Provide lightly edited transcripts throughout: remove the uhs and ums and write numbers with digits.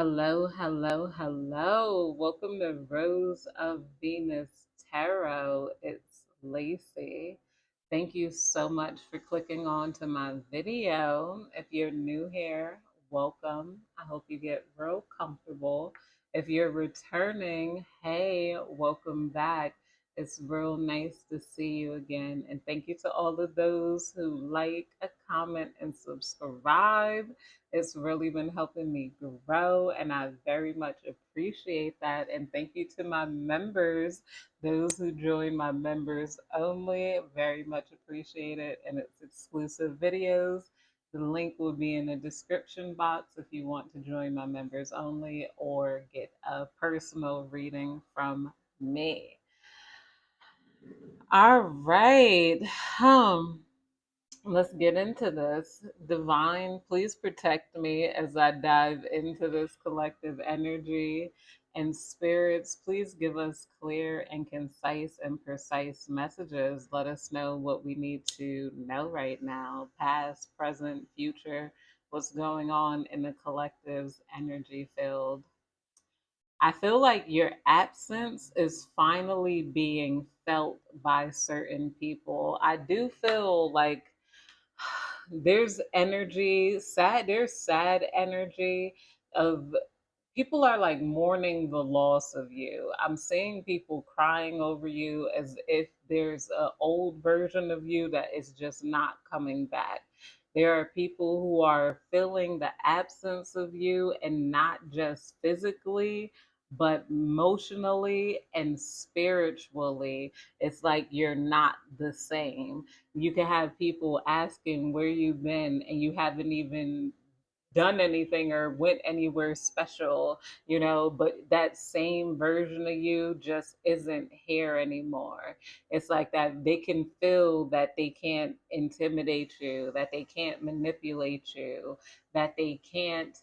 Hello, hello, hello. Welcome to Rose of Venus Tarot. It's Lacey. Thank you so much for clicking on to my video. If you're new here, welcome. I hope you get real comfortable. If you're returning, hey, welcome back. It's real nice to see you again. And thank you to all of those who like, comment, and subscribe. It's really been helping me grow, and I very much appreciate that. And thank you to my members, those who join my members only. Very much appreciate it. And it's exclusive videos. The link will be in the description box if you want to join my members only or get a personal reading from me. All right. Let's get into this. Divine, please protect me as I dive into this collective energy. And spirits, please give us clear and concise and precise messages. Let us know what we need to know right now, past, present, future, what's going on in the collective's energy field. I feel like your absence is finally being felt by certain people. I do feel like there's sad energy of people are like mourning the loss of you. I'm seeing people crying over you as if there's an old version of you that is just not coming back. There are people who are feeling the absence of you, and not just physically, but emotionally and spiritually. It's like you're not the same. You can have people asking where you've been and you haven't even done anything or went anywhere special, but that same version of you just isn't here anymore. It's like that they can feel that they can't intimidate you, that they can't manipulate you, that they can't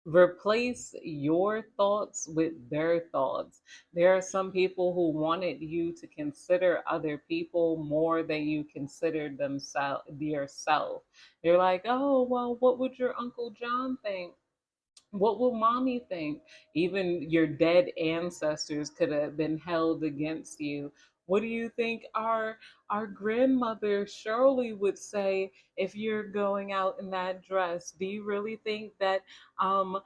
replace your thoughts with their thoughts. There are some people who wanted you to consider other people more than you considered themselves yourself. They're like, oh, well, what would your Uncle John think? What will mommy think? Even your dead ancestors could have been held against you. What do you think our grandmother Shirley would say if you're going out in that dress? Do you really think that um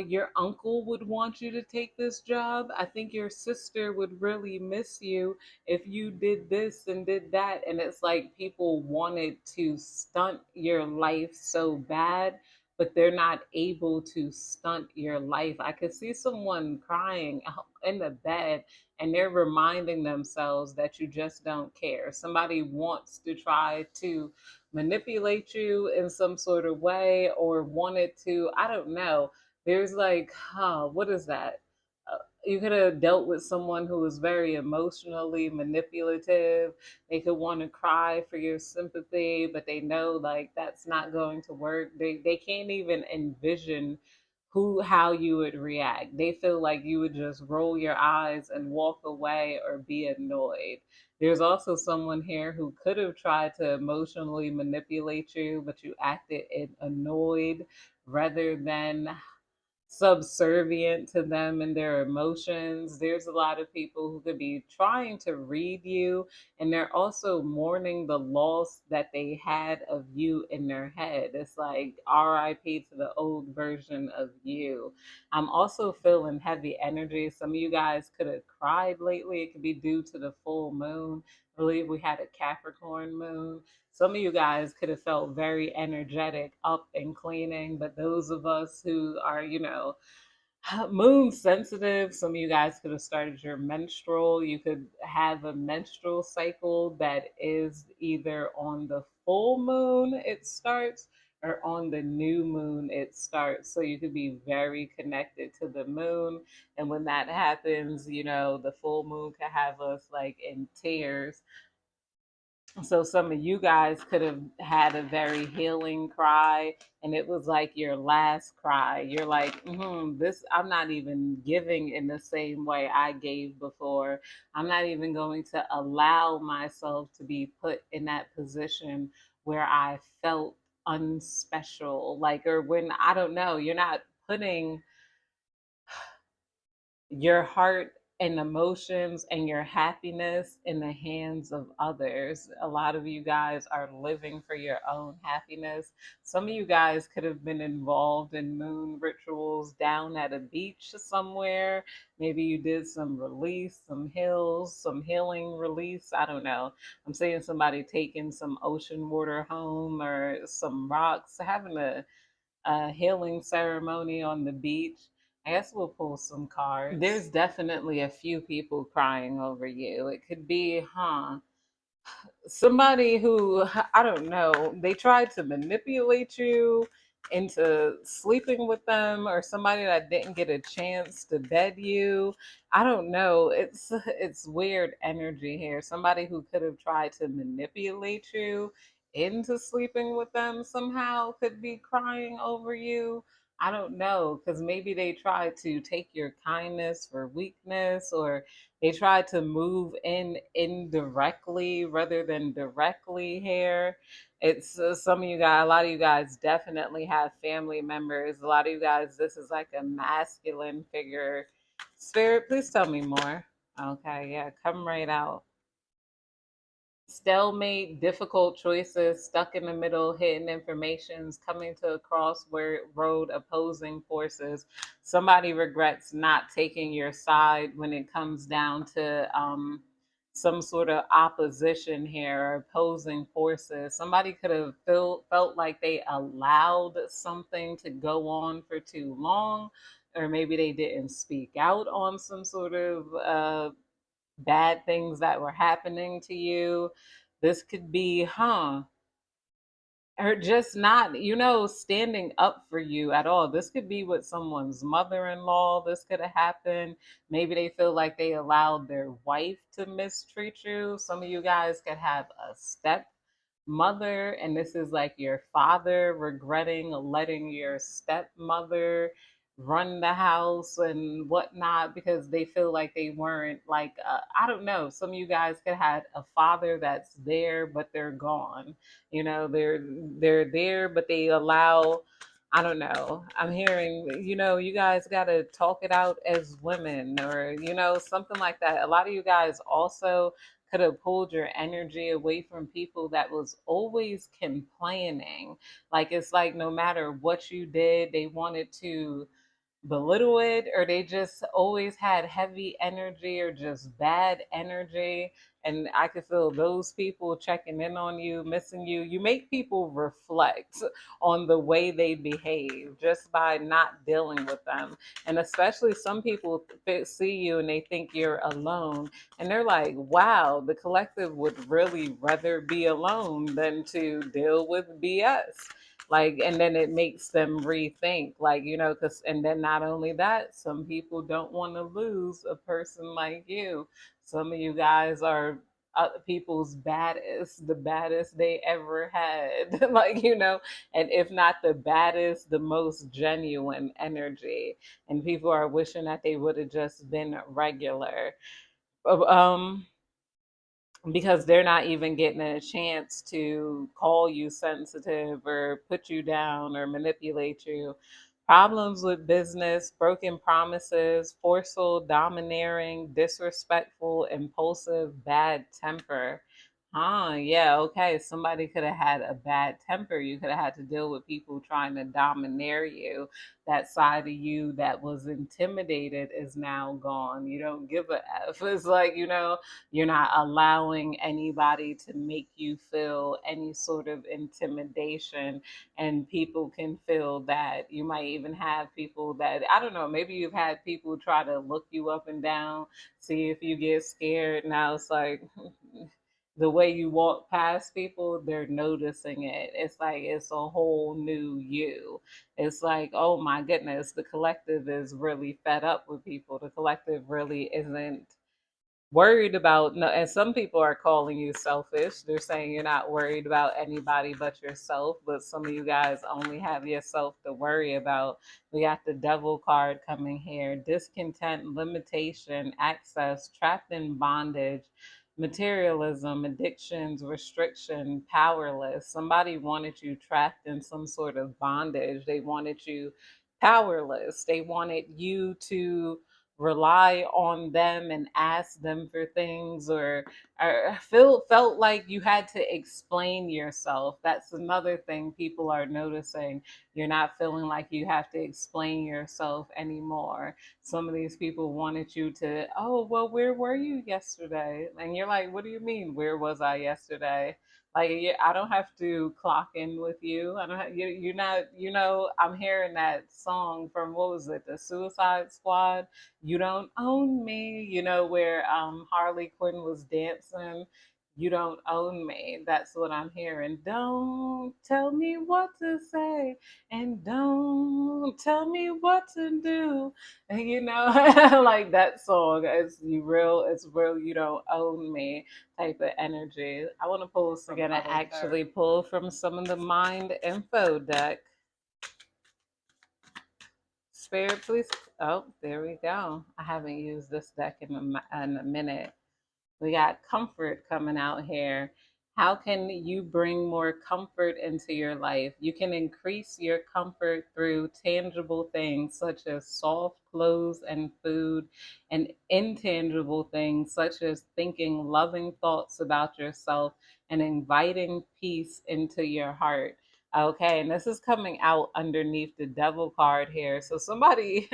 your uncle would want you to take this job? I think your sister would really miss you if you did this and did that. And it's like people wanted to stunt your life so bad, but they're not able to stunt your life. I could see someone crying out in the bed and they're reminding themselves that you just don't care. Somebody wants to try to manipulate you in some sort of way or wanted to, I don't know. There's like, what is that? You could have dealt with someone who was very emotionally manipulative. They could want to cry for your sympathy, but they know like that's not going to work. They can't even envision how you would react. They feel like you would just roll your eyes and walk away or be annoyed. There's also someone here who could have tried to emotionally manipulate you, but you acted annoyed rather than subservient to them and their emotions. There's a lot of people who could be trying to read you, and they're also mourning the loss that they had of you in their head. It's like RIP to the old version of you. I'm also feeling heavy energy. Some of you guys could have cried lately. It could be due to the full moon. I believe we had a Capricorn moon. Some of you guys could have felt very energetic, up and cleaning, but those of us who are, moon sensitive, some of you guys could have started your menstrual. You could have a menstrual cycle that is either on the full moon it starts or on the new moon it starts. So you could be very connected to the moon. And when that happens, the full moon could have us like in tears. So some of you guys could have had a very healing cry, and it was like your last cry. You're like, this, I'm not even giving in the same way I gave before. I'm not even going to allow myself to be put in that position where I felt unspecial, like, or when, I don't know, you're not putting your heart and emotions and your happiness in the hands of others. A lot of you guys are living for your own happiness. Some of you guys could have been involved in moon rituals down at a beach somewhere. Maybe you did some release, some hills, some healing release. I don't know. I'm seeing somebody taking some ocean water home or some rocks, having a healing ceremony on the beach. I guess we'll pull some cards. There's definitely a few people crying over you. It could be, somebody who, I don't know, they tried to manipulate you into sleeping with them, or somebody that didn't get a chance to bed you. I don't know. It's weird energy here. Somebody who could have tried to manipulate you into sleeping with them somehow could be crying over you. I don't know, because maybe they tried to take your kindness for weakness, or they try to move in indirectly rather than directly here. It's some of you guys, a lot of you guys definitely have family members. A lot of you guys, this is like a masculine figure. Spirit, please tell me more. Okay, yeah, come right out. Stalemate, difficult choices, stuck in the middle, hidden informations, coming to a crossroad, opposing forces. Somebody regrets not taking your side when it comes down to some sort of opposition here, or opposing forces. Somebody could have felt like they allowed something to go on for too long, or maybe they didn't speak out on some sort of bad things that were happening to you. This could be, or just not, standing up for you at all. This could be with someone's mother in law. This could have happened. Maybe they feel like they allowed their wife to mistreat you. Some of you guys could have a step mother, and this is like your father regretting letting your stepmother run the house and whatnot, because they feel like they weren't like, I don't know, some of you guys could have a father that's there but they're gone. They're there but they allow, I don't know, I'm hearing, you guys got to talk it out as women, or something like that. A lot of you guys also could have pulled your energy away from people that was always complaining. Like, it's like no matter what you did, they wanted to belittle it, or they just always had heavy energy or just bad energy. And I could feel those people checking in on you, missing you. You make people reflect on the way they behave just by not dealing with them. And especially some people see you and they think you're alone, and they're like, wow, the collective would really rather be alone than to deal with BS. Like, and then it makes them rethink, like, because, and then not only that, some people don't want to lose a person like you. Some of you guys are people's baddest, the baddest they ever had. Like, and if not the baddest, the most genuine energy. And people are wishing that they would have just been regular. Um, because they're not even getting a chance to call you sensitive or put you down or manipulate you. Problems with business, broken promises, forceful, domineering, disrespectful, impulsive, bad temper. Yeah, okay. Somebody could have had a bad temper. You could have had to deal with people trying to domineer you. That side of you that was intimidated is now gone. You don't give a F. It's like, you're not allowing anybody to make you feel any sort of intimidation, and people can feel that. You might even have people that, I don't know, maybe you've had people try to look you up and down, see if you get scared. Now it's like, the way you walk past people, they're noticing it. It's like it's a whole new you. It's like, oh my goodness, the collective is really fed up with people. The collective really isn't worried about, no. And some people are calling you selfish. They're saying you're not worried about anybody but yourself, but some of you guys only have yourself to worry about. We got the devil card coming here: discontent, limitation, access, trapped in bondage, materialism, addictions, restriction, powerless. Somebody wanted you trapped in some sort of bondage. They wanted you powerless. They wanted you to rely on them and ask them for things, or felt like you had to explain yourself. That's another thing people are noticing. You're not feeling like you have to explain yourself anymore. Some of these people wanted you to, oh, well, where were you yesterday? And you're like, what do you mean, where was I yesterday? Like, I don't have to clock in with you. I don't have, you're not, I'm hearing that song from, what was it, the Suicide Squad? You don't own me, where Harley Quinn was dancing. You don't own me. That's what I'm hearing. Don't tell me what to say, and don't tell me what to do. Like that song. It's real, you don't own me type of energy. I want to pull some. I'm gonna actually pull from some of the mind info deck. Spirit, please. Oh, there we go. I haven't used this deck in a minute. We got comfort coming out here. How can you bring more comfort into your life? You can increase your comfort through tangible things such as soft clothes and food, and intangible things such as thinking loving thoughts about yourself and inviting peace into your heart. Okay, and this is coming out underneath the devil card here. So somebody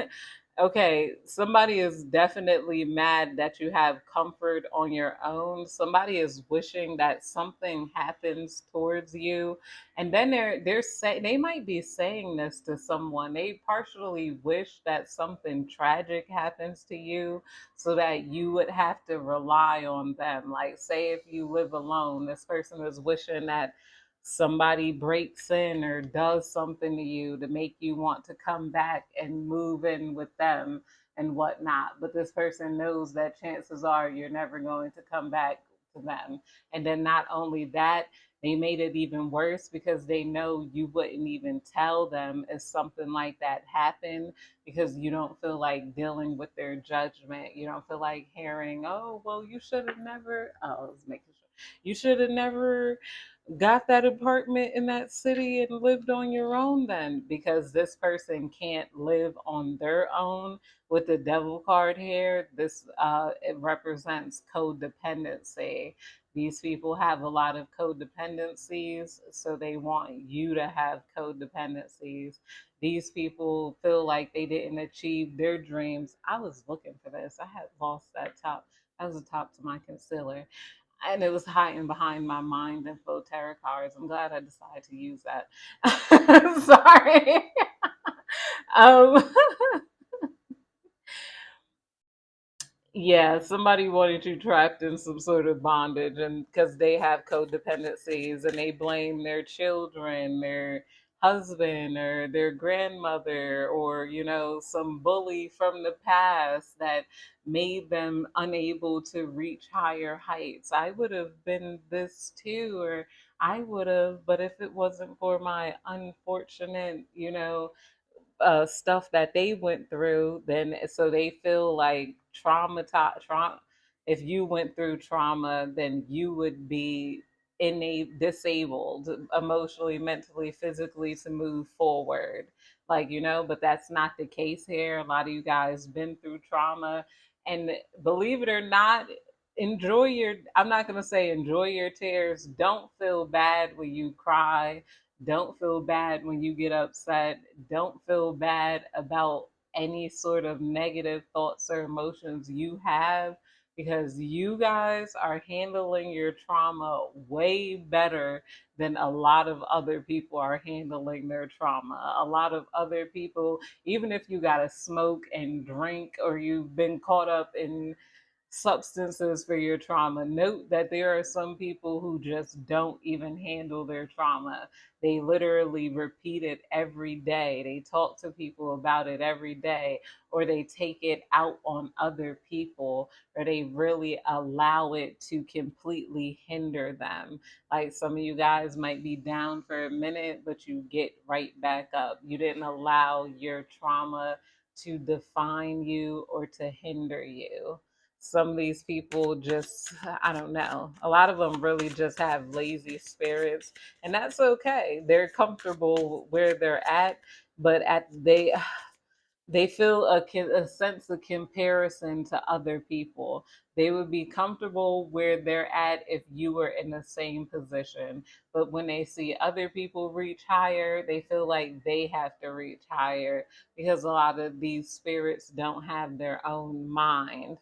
okay, somebody is definitely mad that you have comfort on your own. Somebody is wishing that something happens towards you. And then they might be saying this to someone. They partially wish that something tragic happens to you so that you would have to rely on them. Like, say if you live alone, this person is wishing that somebody breaks in or does something to you to make you want to come back and move in with them and whatnot. But this person knows that chances are you're never going to come back to them. And then not only that, they made it even worse because they know you wouldn't even tell them if something like that happened, because you don't feel like dealing with their judgment. You don't feel like hearing, oh, well, you should have never, oh, I was making sure. You should have never got that apartment in that city and lived on your own, then, because this person can't live on their own. With the devil card here, this it represents codependency. These people have a lot of codependencies, so they want you to have codependencies. These people feel like they didn't achieve their dreams. I was looking for this. I had lost that top. That was the top to my concealer, and it was hiding behind my mind info tarot cards. I'm glad I decided to use that. Sorry. um, Yeah, somebody wanted you trapped in some sort of bondage, and because they have codependencies and they blame their children, their husband, or their grandmother, or some bully from the past that made them unable to reach higher heights. I would have been this too, or I would have, but if it wasn't for my unfortunate, stuff that they went through, then so they feel like trauma. If you went through trauma, then you would be disabled emotionally, mentally, physically to move forward. Like, but that's not the case here. A lot of you guys been through trauma, and believe it or not, I'm not going to say enjoy your tears. Don't feel bad when you cry. Don't feel bad when you get upset. Don't feel bad about any sort of negative thoughts or emotions you have, because you guys are handling your trauma way better than a lot of other people are handling their trauma. A lot of other people, even if you got to smoke and drink, or you've been caught up in substances for your trauma. Note that there are some people who just don't even handle their trauma. They literally repeat it every day. They talk to people about it every day, or they take it out on other people, or they really allow it to completely hinder them. Like, some of you guys might be down for a minute, but you get right back up. You didn't allow your trauma to define you or to hinder you. some of these people just, I don't know, a lot of them really just have lazy spirits, and that's okay. They're comfortable where they're at, but they feel a sense of comparison to other people. They would be comfortable where they're at if you were in the same position. But when they see other people reach higher, they feel like they have to reach higher because a lot of these spirits don't have their own mind.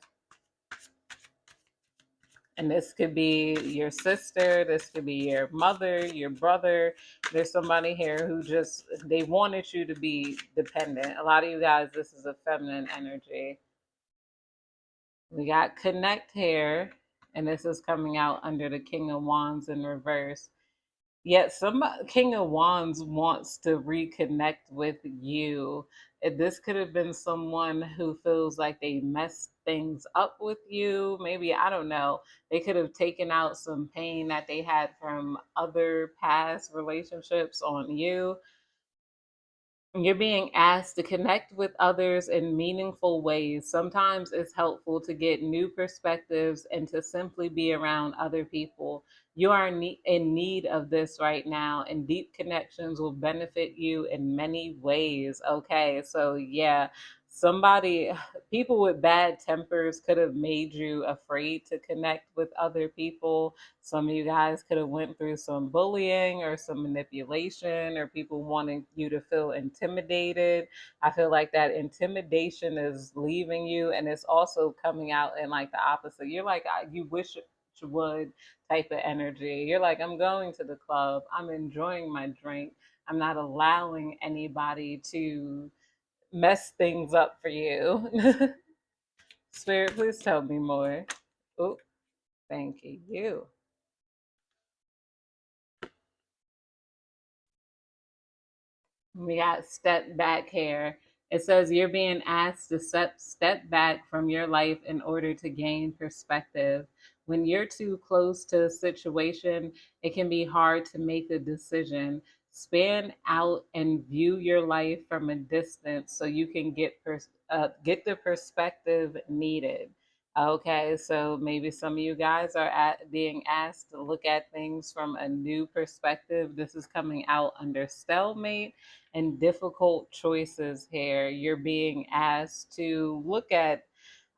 And this could be your sister, this could be your mother, your brother. There's somebody here who just, they wanted you to be dependent. A lot of you guys, this is a feminine energy. We got connect here, and this is coming out under the King of Wands in reverse. Yet some King of Wands wants to reconnect with you. This could have been someone who feels like they messed things up with you. Maybe, I don't know. They could have taken out some pain that they had from other past relationships on you. You're being asked to connect with others in meaningful ways. Sometimes it's helpful to get new perspectives and to simply be around other people. You are in need of this right now, and deep connections will benefit you in many ways. Okay, so yeah, somebody, people with bad tempers could have made you afraid to connect with other people. Some of you guys could have went through some bullying or some manipulation, or people wanting you to feel intimidated. I feel like that intimidation is leaving you, and it's also coming out in like the opposite. You're like, you wish you would type of energy. You're like, I'm going to the club, I'm enjoying my drink, I'm not allowing anybody to mess things up for you. Spirit, please tell me more. Oh, thank you. We got step back here. It says you're being asked to step back from your life in order to gain perspective. When you're too close to a situation, it can be hard to make a decision. Span out and view your life from a distance so you can get the perspective needed. Okay, so maybe some of you guys are being asked to look at things from a new perspective. This is coming out under stalemate and difficult choices here. You're being asked to look at,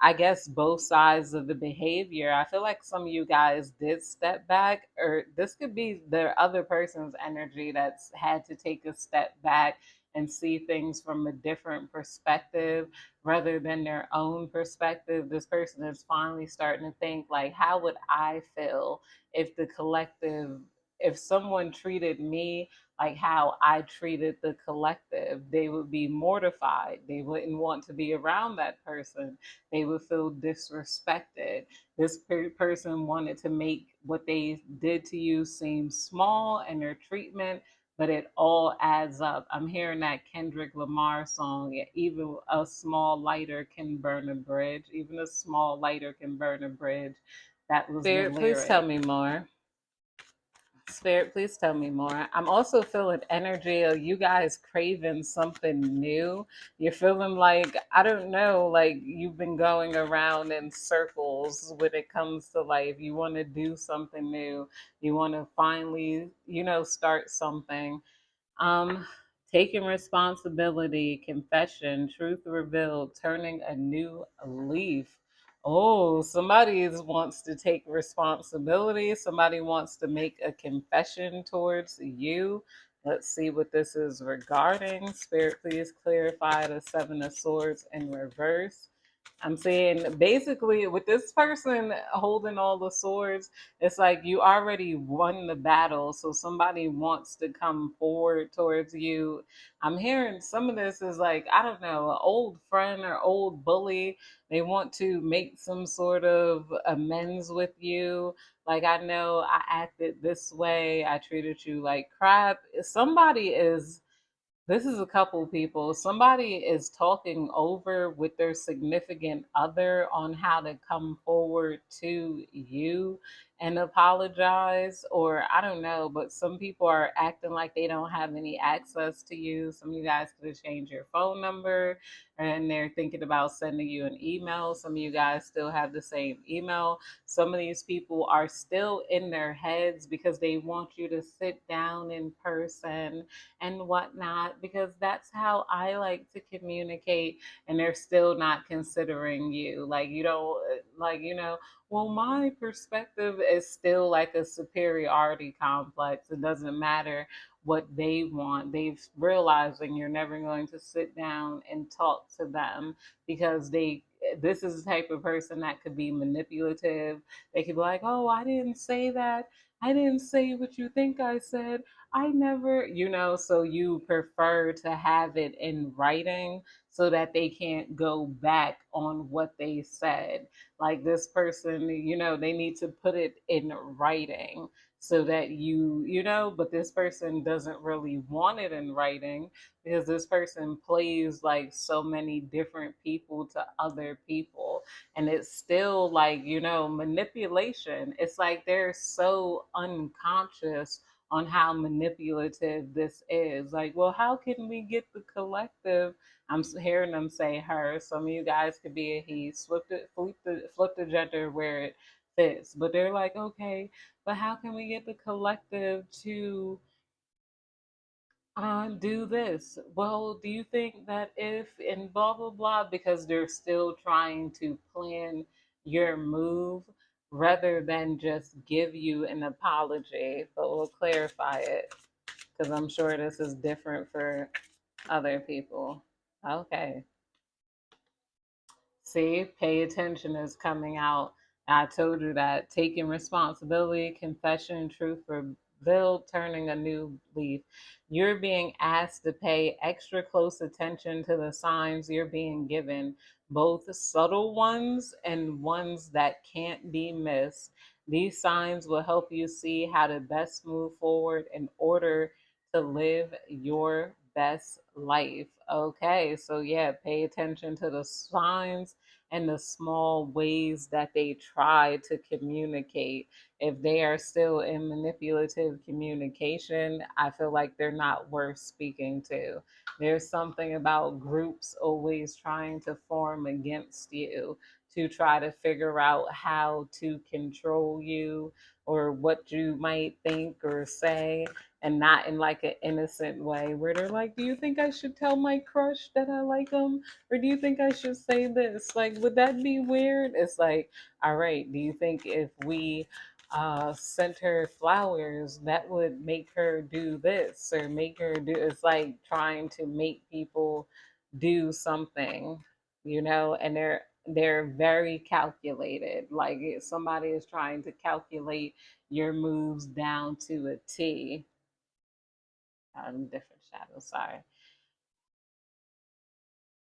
I guess, both sides of the behavior. I feel like some of you guys did step back, or this could be the other person's energy that's had to take a step back and see things from a different perspective rather than their own perspective. This person is finally starting to think, like, how would I feel if the collective, if someone treated me like how I treated the collective? They would be mortified. They wouldn't want to be around that person. They would feel disrespected. This person wanted to make what they did to you seem small in their treatment, but it all adds up. I'm hearing that Kendrick Lamar song, "Yeah, even a small lighter can burn a bridge. Even a small lighter can burn a bridge." That was Spirit, the lyric. Please tell me more. Spirit, please tell me more. I'm also feeling energy of you guys craving something new. You're feeling like, I don't know, like you've been going around in circles when it comes to life. You want to do something new. You want to finally, start something. Um, Taking responsibility, confession, truth revealed, turning a new leaf. Oh, wants to take responsibility. Somebody wants to make a confession towards you. Let's see what this is regarding. Spirit, please clarify the Seven of Swords in reverse. I'm saying basically with this person holding all the swords, it's like you already won the battle. So somebody wants to come forward towards you. I'm hearing some of this is like, I don't know, an old friend or old bully. They want to make some sort of amends with you. Like, I know I acted this way, I treated you like crap. Somebody is, this is a couple people. Somebody is talking over with their significant other on how to come forward to you. and apologize, or I don't know, but some people are acting like they don't have any access to you. Some of you guys could have changed your phone number and they're thinking about sending you an email. Some of you guys still have the same email. Some of these people are still in their heads because they want you to sit down in person and whatnot, because that's how I like to communicate. And they're still not considering you. Like, you don't, like, well, my perspective is still like a superiority complex. It doesn't matter what they want. They've realizing you're never going to sit down and talk to them because this is the type of person that could be manipulative. They could be like, "Oh, I didn't say that. I didn't say what you think I said. I never," so you prefer to have it in writing so that they can't go back on what they said. Like, this person, they need to put it in writing so that but this person doesn't really want it in writing because this person plays like so many different people to other people. And it's still like, manipulation. It's like they're so unconscious on how manipulative this is. Like, well, how can we get the collective? I'm hearing them say her. Some of you guys could be a he. Flip the gender where it fits. But they're like, okay, but how can we get the collective to do this? Well, do you think that if and blah blah blah, because they're still trying to plan your move rather than just give you an apology? But we'll clarify it because I'm sure this is different for other people. Okay. See, pay attention is coming out. I told you that taking responsibility, confession, truth revealed, turning a new leaf. You're being asked to pay extra close attention to the signs you're being given, both subtle ones and ones that can't be missed. These signs will help you see how to best move forward in order to live your best life. Okay, so yeah, pay attention to the signs and the small ways that they try to communicate. If they are still in manipulative communication, I feel like they're not worth speaking to. There's something about groups always trying to form against you to try to figure out how to control you or what you might think or say, and not in like an innocent way where they're like, do you think I should tell my crush that I like him? Or do you think I should say this? Like, would that be weird? It's like, all right, do you think if we sent her flowers, that would make her do this or make her do? It's like trying to make people do something, and they're very calculated. Like, somebody is trying to calculate your moves down to a T. Different shadows, sorry.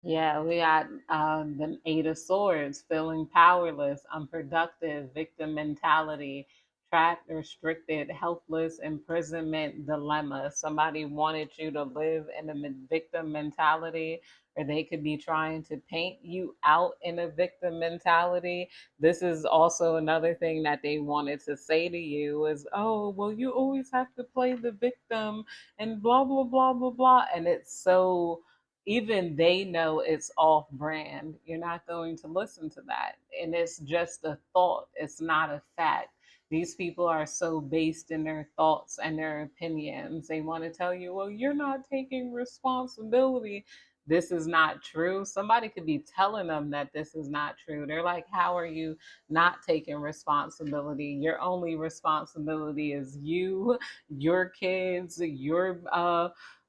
Yeah, we got the Eight of Swords, feeling powerless, unproductive, victim mentality, trapped, restricted, helpless, imprisonment, dilemma. Somebody wanted you to live in a victim mentality, or they could be trying to paint you out in a victim mentality. This is also another thing that they wanted to say to you is, oh, well, you always have to play the victim and blah, blah, blah, blah, blah. And it's so, even they know it's off brand. You're not going to listen to that. And it's just a thought, it's not a fact. These people are so based in their thoughts and their opinions. They want to tell you, well, you're not taking responsibility. This is not true. Somebody could be telling them that this is not true. They're like, how are you not taking responsibility? Your only responsibility is you, your kids, your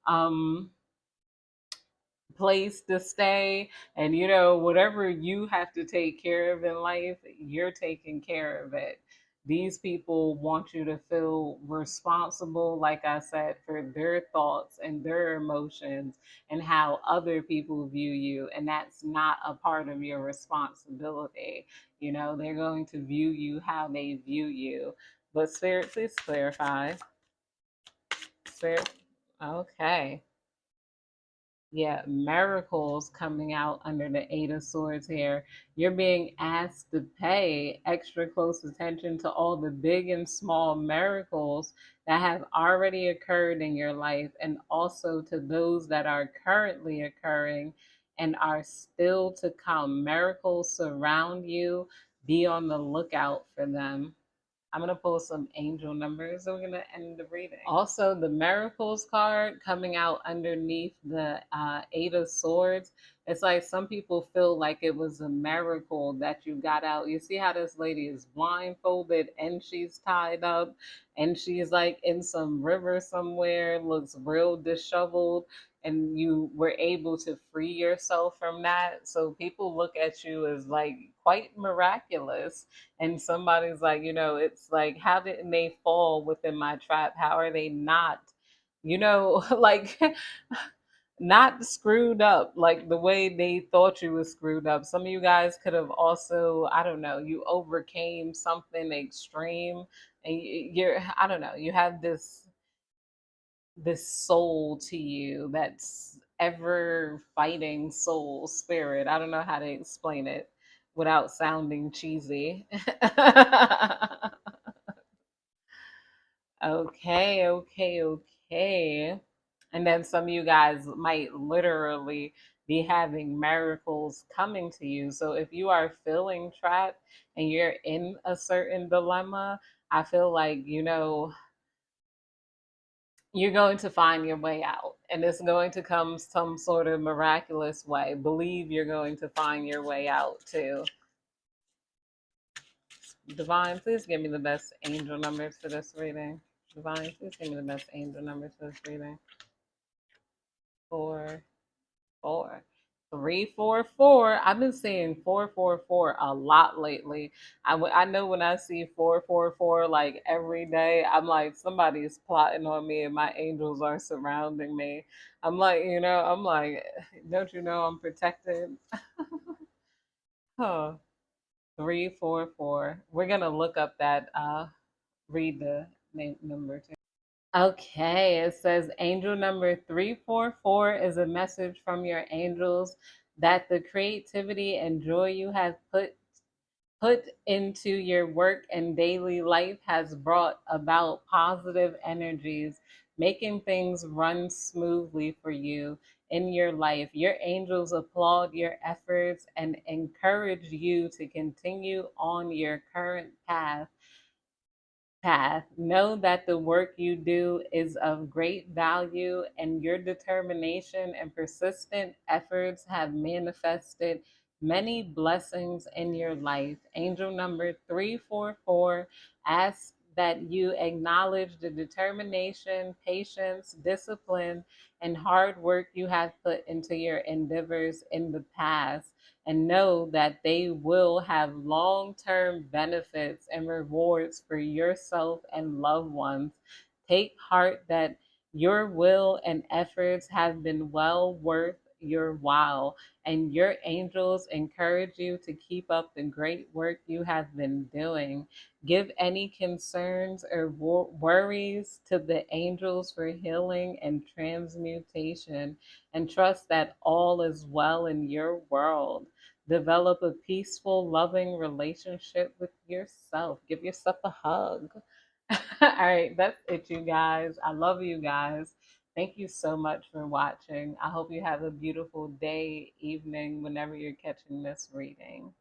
um place to stay, and whatever you have to take care of in life, you're taking care of it. These people want you to feel responsible, like I said, for their thoughts and their emotions and how other people view you, and that's not a part of your responsibility. They're going to view you how they view you. But spirit, please clarify. Spirit. Okay. Yeah, miracles coming out under the Eight of Swords here. You're being asked to pay extra close attention to all the big and small miracles that have already occurred in your life, and also to those that are currently occurring and are still to come. Miracles surround you. Be on the lookout for them. I'm going to pull some angel numbers. We're going to end the reading. Also, the miracles card coming out underneath the Eight of Swords. It's like some people feel like it was a miracle that you got out. You see how this lady is blindfolded and she's tied up and she's like in some river somewhere, looks real disheveled, and you were able to free yourself from that. So people look at you as like quite miraculous, and somebody's like, it's like, how didn't they fall within my trap? How are they not, like not screwed up like the way they thought you was screwed up? Some of you guys could have also, I don't know, you overcame something extreme, and you're, I don't know, you have this soul to you that's ever fighting soul spirit. I don't know how to explain it without sounding cheesy. Okay, okay, okay. And then some of you guys might literally be having miracles coming to you. So if you are feeling trapped and you're in a certain dilemma, I feel like, you're going to find your way out, and it's going to come some sort of miraculous way. Believe you're going to find your way out too. Divine, please give me the best angel numbers for this reading. Divine, please give me the best angel numbers for this reading. 4, 4, 3, 4, 4. I've been seeing 444 a lot lately. I know when I see 444 like every day, I'm like, somebody's plotting on me and my angels are surrounding me. I'm like, don't you know I'm protected? Huh. 344. We're gonna look up that read the name number too. Okay, it says angel number 344 is a message from your angels that the creativity and joy you have put into your work and daily life has brought about positive energies, making things run smoothly for you in your life. Your angels applaud your efforts and encourage you to continue on your current path. Know that the work you do is of great value, and your determination and persistent efforts have manifested many blessings in your life. Angel number 344 asks that you acknowledge the determination, patience, discipline, and hard work you have put into your endeavors in the past, and know that they will have long term benefits and rewards for yourself and loved ones. Take heart that your will and efforts have been well worth your while, and your angels encourage you to keep up the great work you have been doing. Give any concerns or worries to the angels for healing and transmutation, and trust that all is well in your world. Develop a peaceful, loving relationship with yourself. Give yourself a hug. All right, that's it, you guys. I love you guys. Thank you so much for watching. I hope you have a beautiful day, evening, whenever you're catching this reading.